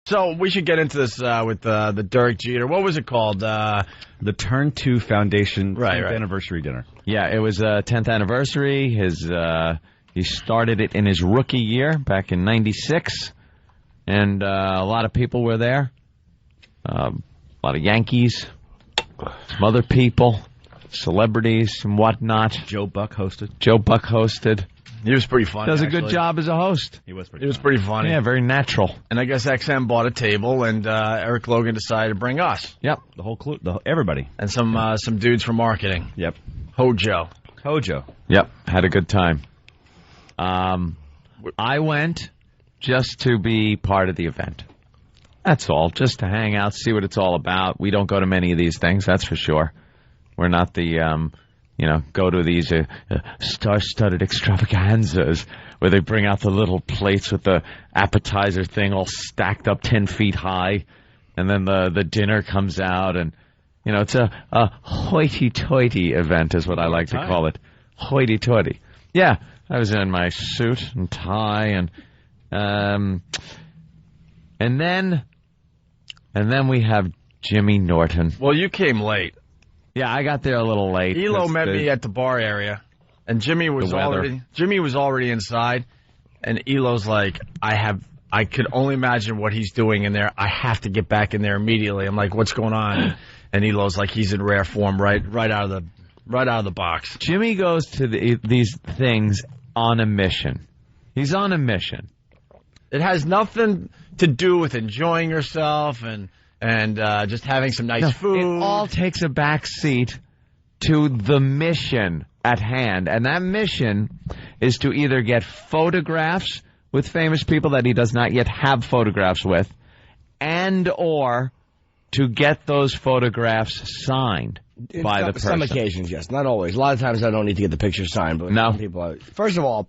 So we should get into this with the Derek Jeter. What was it called? The Turn 2 Foundation 10th anniversary dinner. Yeah, it was 10th anniversary. He started it in his rookie year back in '96, and a lot of people were there. A lot of Yankees, some other people, celebrities and whatnot. Joe Buck hosted. He was pretty funny. Does a good job as a host. He was pretty funny. Yeah, very natural. And I guess XM bought a table, and Eric Logan decided to bring us. Yep. The whole everybody. And some dudes from marketing. Yep. Hojo. Yep. Had a good time. I went just to be part of the event. That's all. Just to hang out, see what it's all about. We don't go to many of these things, that's for sure. We're not the, go to these star-studded extravaganzas where they bring out the little plates with the appetizer thing all stacked up 10 feet high, and then the dinner comes out, and, it's a hoity-toity event is what I like to call it. Hoity-toity. Yeah, I was in my suit and tie, and then we have Jimmy Norton. Well, you came late. Yeah, I got there a little late. Elo met me at the bar area, and Jimmy was already inside, and Elo's like, I could only imagine what he's doing in there. I have to get back in there immediately. I'm like, what's going on? And Elo's like, he's in rare form right out of the box. Jimmy goes to these things on a mission. He's on a mission. It has nothing to do with enjoying yourself and just having some nice food. It all takes a back seat to the mission at hand. And that mission is to either get photographs with famous people that he does not yet have photographs with, and or to get those photographs signed by the person. Some occasions, yes. Not always. A lot of times I don't need to get the picture signed. But no. Some people first of all,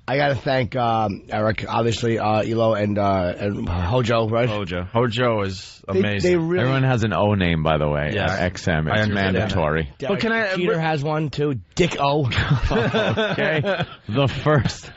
I got to thank Eric, obviously, Elo, and Hojo, right? Hojo is amazing. Everyone has an O name, by the way. Yeah. XM. It's mandatory. But Jeter has one, too. Dick O. Okay. The first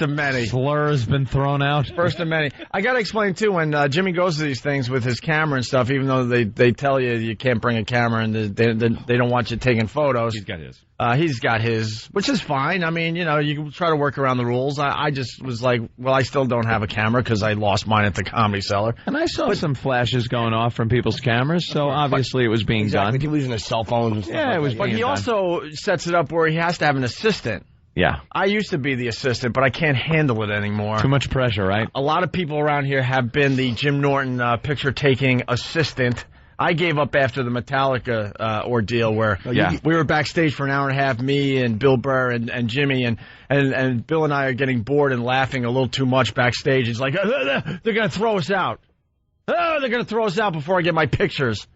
of many. Slur has been thrown out. First of many. I got to explain, too, when Jimmy goes to these things with his camera and stuff, even though they tell you can't bring a camera and they don't want you taking photos. He's got his. He's got his, which is fine. I mean, you can try to work around the rules. I just was like, well, I still don't have a camera because I lost mine at the Comedy Cellar. And I saw some flashes going off from people's cameras, so obviously it was being done. People using their cell phones and stuff. Yeah, it was. But he also sets it up where he has to have an assistant. Yeah. I used to be the assistant, but I can't handle it anymore. Too much pressure, right? A lot of people around here have been the Jim Norton picture-taking assistant. I gave up after the Metallica ordeal where we were backstage for an hour and a half, me and Bill Burr and Jimmy, and Bill and I are getting bored and laughing a little too much backstage. It's like, they're going to throw us out. They're going to throw us out before I get my pictures.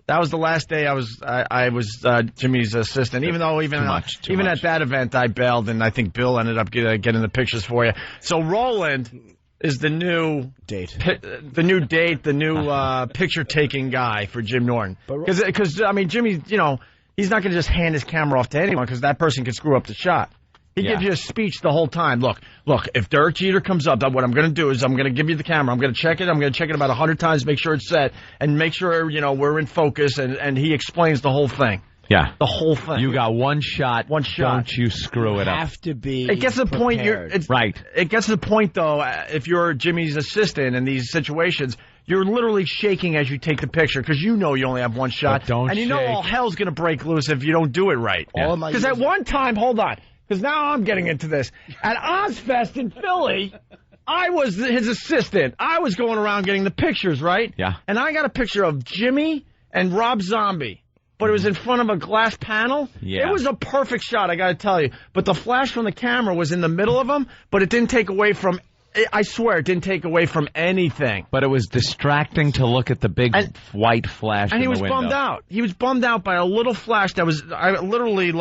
That was the last day I was Jimmy's assistant, even though even at that event I bailed, and I think Bill ended up getting the pictures for you. So Roland is the new date, the new picture-taking guy for Jim Norton. Because I mean, Jimmy, he's not going to just hand his camera off to anyone because that person could screw up the shot. He gives you a speech the whole time. Look, if Derek Jeter comes up, what I'm going to do is I'm going to give you the camera. I'm going to check it. I'm going to check it about 100 times, make sure it's set, and make sure, we're in focus, and he explains the whole thing. Yeah. The whole thing. You got one shot. Don't you screw it up. You have to be It gets to the point right. It gets to the point, though, if you're Jimmy's assistant in these situations, you're literally shaking as you take the picture because you only have one shot. But don't and shake. all hell's going to break loose if you don't do it right. Because at one time, hold on, because now I'm getting into this. At Ozfest in Philly, I was his assistant. I was going around getting the pictures, right? Yeah. And I got a picture of Jimmy and Rob Zombie. But it was in front of a glass panel. Yeah. It was a perfect shot, I got to tell you. But the flash from the camera was in the middle of them, but it didn't take away from I swear it didn't take away from anything. But it was distracting to look at the big white flash. And he was in the window. bummed out. He was bummed out by a little flash that was literally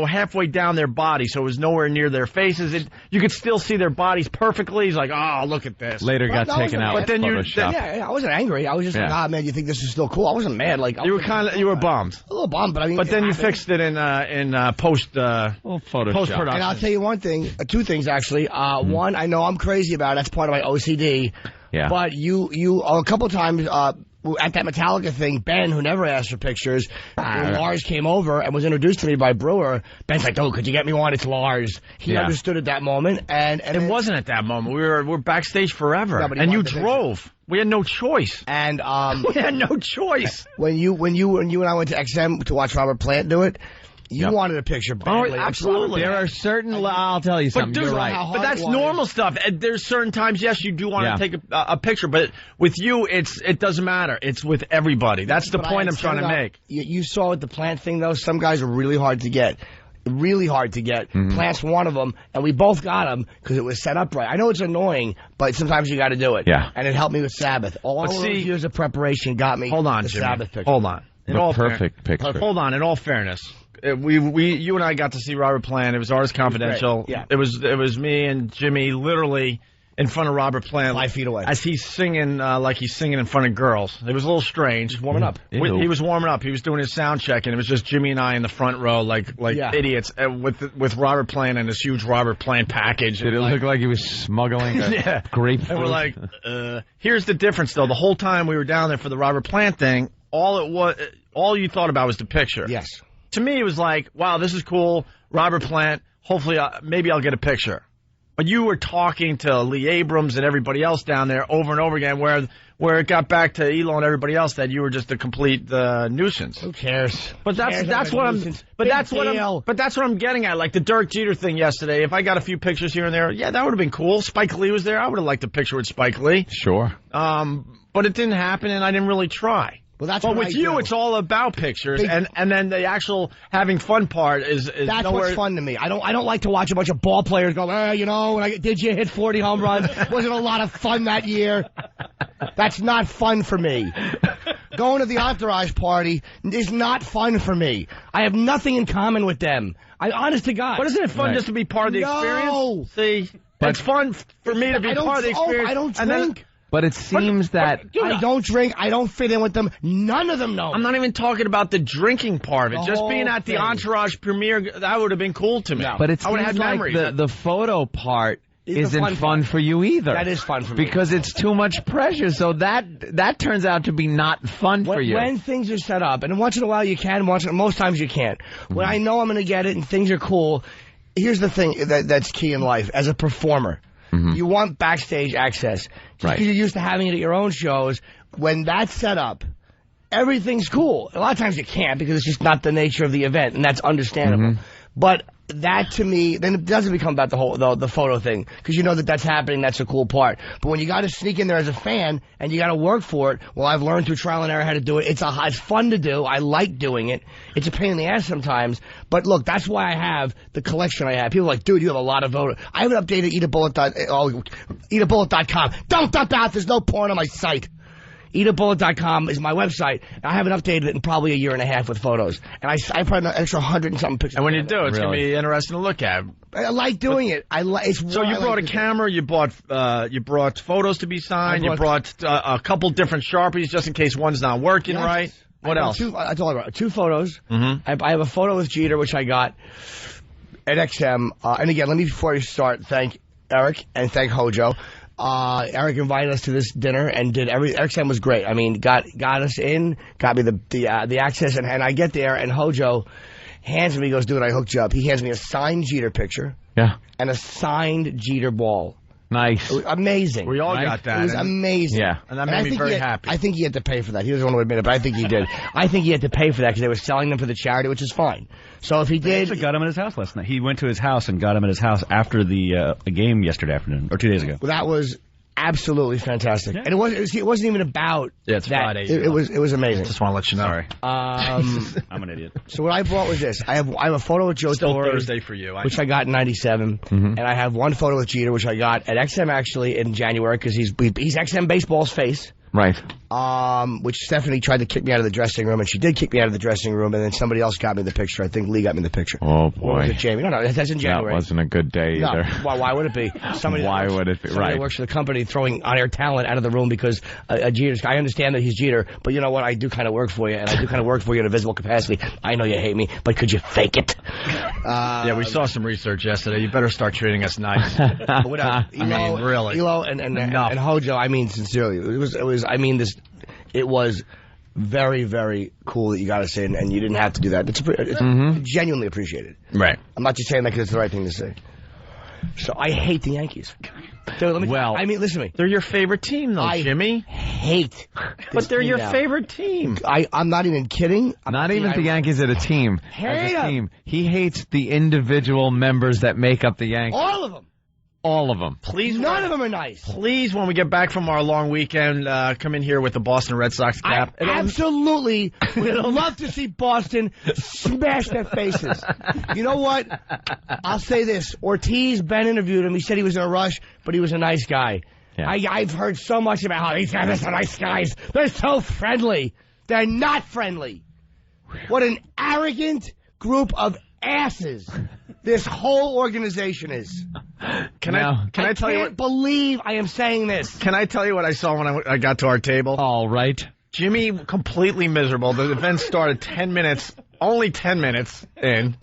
halfway down their body, so it was nowhere near their faces. You could still see their bodies perfectly. He's like, oh, look at this. Later got taken out. But then I wasn't angry. I was just like, man, you think this is still cool? I wasn't mad. Like you were bummed. A little bummed, but I mean. But then you fixed it in post Photoshop. And I'll tell you one thing, two things actually. One, I know I'm crazy about it. That's part of my OCD. Yeah. But you a couple times at that Metallica thing, Ben, who never asked for pictures, when Lars came over and was introduced to me by Brewer, Ben's like, "Oh, could you get me one? It's Lars." He understood at that moment, and it wasn't at that moment. We're backstage forever, and you drove. We had no choice, and we had no choice. When you and I went to XM to watch Robert Plant do it. You wanted a picture badly. Oh, absolutely. There are certain... I'll tell you something. You're right. But that's normal stuff. There's certain times, yes, you do want to take a picture, but with you, it doesn't matter. It's with everybody. That's the point I'm trying to make. You saw with the Plant thing, though, some guys are really hard to get. Really hard to get. Plant's one of them, and we both got them because it was set up right. I know it's annoying, but sometimes you got to do it. Yeah. And it helped me with Sabbath. All those years of preparation got me the Sabbath picture. Hold on. Perfect picture. Hold on. In all fairness, you and I got to see Robert Plant. It was Artist Confidential. Yeah. It was me and Jimmy literally in front of Robert Plant, 5 feet away, as he's singing like he's singing in front of girls. It was a little strange. Warming up. He was warming up. He was doing his sound check, and it was just Jimmy and I in the front row, like idiots, with Robert Plant and this huge Robert Plant package. Did it look like he was smuggling a grapefruit? And we're like, here's the difference, though. The whole time we were down there for the Robert Plant thing, all you thought about was the picture. Yes. To me, it was like, wow, this is cool. Robert Plant. Hopefully, maybe I'll get a picture. But you were talking to Lee Abrams and everybody else down there over and over again, where it got back to Elo and everybody else that you were just a complete nuisance. Who cares? But that's what I'm getting at. Like the Dirk Jeter thing yesterday. If I got a few pictures here and there, that would have been cool. Spike Lee was there. I would have liked a picture with Spike Lee. Sure. But it didn't happen, and I didn't really try. But with you, it's all about pictures, and then the actual having fun part is that's what's fun to me. I don't like to watch a bunch of ball players go, did you hit 40 home runs? Wasn't a lot of fun that year. That's not fun for me. Going to the entourage party is not fun for me. I have nothing in common with them. Honest to God. But isn't it fun just to be part of the experience? See, it's fun for me to be part of the experience. I don't drink. But it seems that... I don't drink. I don't fit in with them. None of them know. I'm not even talking about the drinking part of it. Just being at the Entourage premiere, that would have been cool to me. No. But it seems like the photo part isn't fun for you either. That is fun for me. Because it's too much pressure, so that turns out to be not fun for you. When things are set up, and once in a while you can, most times you can't. When I know I'm going to get it and things are cool, here's the thing that's key in life. As a performer, you want backstage access. Because you're used to having it at your own shows. When that's set up, everything's cool. A lot of times you can't because it's just not the nature of the event, and that's understandable. But that, to me, then it doesn't become about the photo thing, because you know that's happening, that's a cool part. But when you got to sneak in there as a fan, and you got to work for it, well, I've learned through trial and error how to do it. It's fun to do. I like doing it. It's a pain in the ass sometimes. But look, that's why I have the collection I have. People are like, dude, you have a lot of photos. I haven't updated eatabullet.com. Don't dump out. There's no porn on my site. Eatabullet.com is my website. I haven't updated it in probably a year and a half with photos. And I put an extra 100 and something pictures. And when you do, it's going to be interesting to look at. I like doing it. So you brought a camera, you brought photos to be signed, you brought a couple different Sharpies just in case one's not working right. What else? I told you, 2 photos. I have a photo with Jeter, which I got at XM. And again, let me, before you start, thank Eric and thank Hojo. Eric invited us to this dinner and did XM was great. I mean, got us in, got me the access, and I get there, and Hojo hands me, he goes, dude, I hooked you up. He hands me a signed Jeter picture. Yeah. And a signed Jeter ball. Nice. It was amazing. We all got that. It was amazing. Yeah. And that made me very happy. I think he had to pay for that. He doesn't want to admit it, but I think he did. I think he had to pay for that because they were selling them for the charity, which is fine. So if he did... They actually got him at his house last night. He went to his house and got him at his house after the game yesterday afternoon, or 2 days ago. Well, that was absolutely fantastic. Yeah. And it wasn't even about it's that. Friday. It was amazing. Just want to let you know. Sorry. I'm an idiot. So what I brought was this. I have a photo with Joe Still Torre, Thursday for you. which I got in '97, and I have one photo with Jeter, which I got at XM actually in January because he's XM Baseball's face. Right. Which Stephanie tried to kick me out of the dressing room, and she did kick me out of the dressing room, and then somebody else got me the picture. I think Lee got me the picture. Oh, boy. Or was it Jamie? No, that's in January. That wasn't a good day either. No. Why would it be? Why would it be? Somebody that works for the company throwing on-air talent out of the room because a Jeter's guy. I understand that he's Jeter, but you know what? I do kind of work for you, and I do kind of work for you in a visible capacity. I know you hate me, but could you fake it? Yeah, we saw some research yesterday. You better start treating us nice. Really. Elo and Hojo, I mean sincerely. It was very, very cool that you got us in, and you didn't have to do that. It's genuinely appreciated. Right. I'm not just saying that because it's the right thing to say. So I hate the Yankees. So listen to me. They're your favorite team, though, Jimmy. Hate. But they're your favorite team. I'm not even kidding. Not even the Yankees as a team. He hates the individual members that make up the Yankees. All of them. All of them. Please, none of them are nice. Please, when we get back from our long weekend, come in here with the Boston Red Sox cap. I absolutely would love to see Boston smash their faces. You know what? I'll say this. Ortiz, Ben interviewed him. He said he was in a rush, but he was a nice guy. Yeah. I've heard so much about how these guys are nice guys. They're so friendly. They're not friendly. What an arrogant group of asses this whole organization is. Can I tell you? I can't believe I am saying this. Can I tell you what I saw when I got to our table? All right. Jimmy, completely miserable. The event started only 10 minutes in.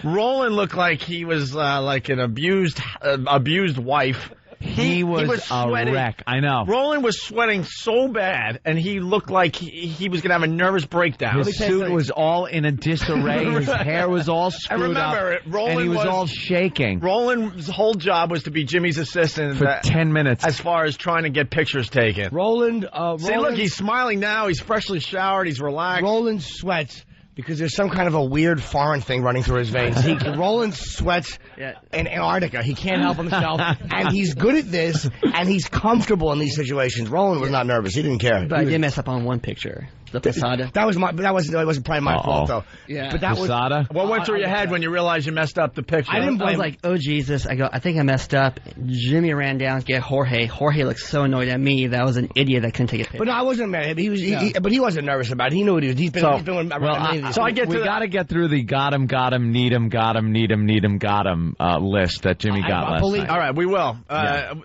Roland looked like he was like an abused wife. He was a wreck. I know. Roland was sweating so bad, and he looked like he was going to have a nervous breakdown. His suit was all in a disarray. His hair was all screwed up. And he was all shaking. Roland's whole job was to be Jimmy's assistant for 10 minutes. As far as trying to get pictures taken. Roland, see, look, he's smiling now. He's freshly showered. He's relaxed. Roland sweats because there's some kind of a weird foreign thing running through his veins. Roland sweats in Antarctica. He can't help himself, and he's good at this, and he's comfortable in these situations. Roland was not nervous. He didn't care. But I did mess up on one picture. The Posada. That wasn't probably my fault though. Yeah. But that Posada? What went through your head when you realized you messed up the picture? I was like, oh Jesus! I think I messed up. Jimmy ran down to get Jorge. Jorge looked so annoyed at me that I was an idiot that couldn't take a picture. But no, I wasn't mad at him. But he wasn't nervous about it. He knew what he was. He's been we got to get through the got him, need him, got him list that Jimmy got last night. All right, we will.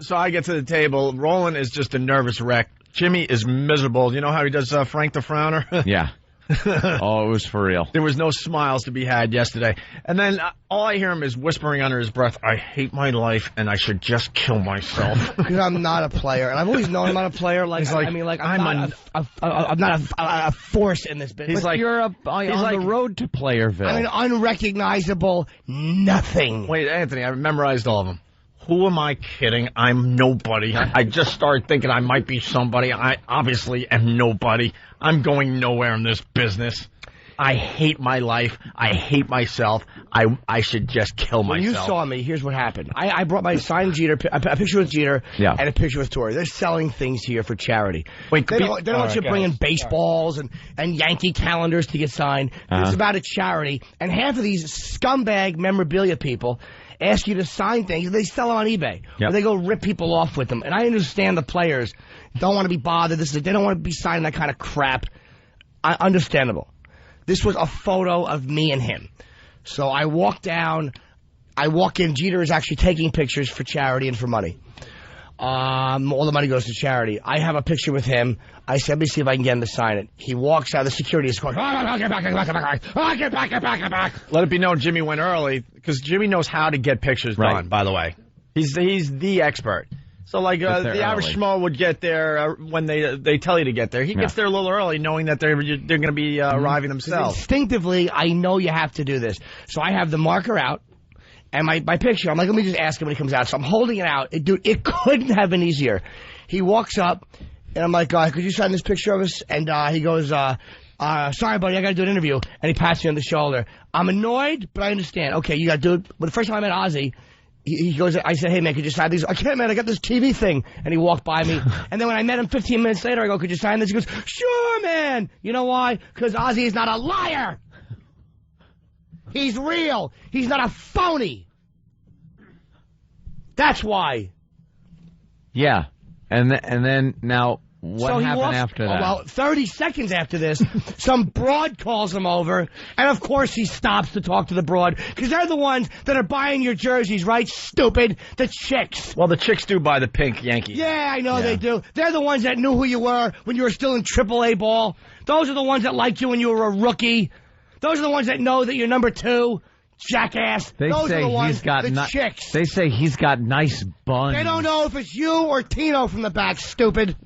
So I get to the table. Roland is just a nervous wreck. Jimmy is miserable. You know how he does Frank the Frowner? Yeah. Oh, it was for real. There was no smiles to be had yesterday. And then all I hear him is whispering under his breath, I hate my life and I should just kill myself. Because I'm not a player. And I've always known I'm not a player. I'm not a force in this business. He's like, you're on the road to Playerville. I'm an unrecognizable nothing. Wait, Anthony, I memorized all of them. Who am I kidding? I'm nobody. I just started thinking I might be somebody. I obviously am nobody. I'm going nowhere in this business. I hate my life. I hate myself. I should just kill myself. When you saw me, here's what happened. I brought my signed Jeter, a picture with Jeter, and a picture with Torrey. They're selling things here for charity. Wait, they don't want you to bring in baseballs and Yankee calendars to get signed. It's about a charity. And half of these scumbag memorabilia people ask you to sign things. They sell them on eBay. Or they go rip people off with them. And I understand the players don't want to be bothered. They don't want to be signing that kind of crap. Understandable. This was a photo of me and him. So I walk down. I walk in. Jeter is actually taking pictures for charity and for money. All the money goes to charity. I have a picture with him. I said, let me see if I can get him to sign it. He walks out. The security is going, get back. Let it be known Jimmy went early because Jimmy knows how to get pictures done, by the way. He's the expert. So, like, the average schmo would get there when they tell you to get there. He gets there a little early knowing that they're going to be arriving themselves. Instinctively, I know you have to do this. So I have the marker out. And my picture, I'm like, let me just ask him when he comes out. So I'm holding it out. Dude, it couldn't have been easier. He walks up, and I'm like, could you sign this picture of us? And he goes, sorry, buddy, I got to do an interview. And he pats me on the shoulder. I'm annoyed, but I understand. Okay, you got to do it. But the first time I met Ozzy, he goes, I said, hey, man, could you sign these? I can't, man, I got this TV thing. And he walked by me. And then when I met him 15 minutes later, I go, could you sign this? He goes, sure, man. You know why? Because Ozzy is not a liar. He's real. He's not a phony. That's why. Yeah. And then now What happened after that? Well, 30 seconds after this, some broad calls him over, and of course he stops to talk to the broad, because they're the ones that are buying your jerseys, right, stupid? The chicks. Well, the chicks do buy the pink Yankees. Yeah, I know they do. They're the ones that knew who you were when you were still in AAA ball. Those are the ones that liked you when you were a rookie. Those are the ones that know that you're number 2. Jackass. Those are the ones, the chicks. They say he's got nice buns. They don't know if it's you or Tino from the back, stupid.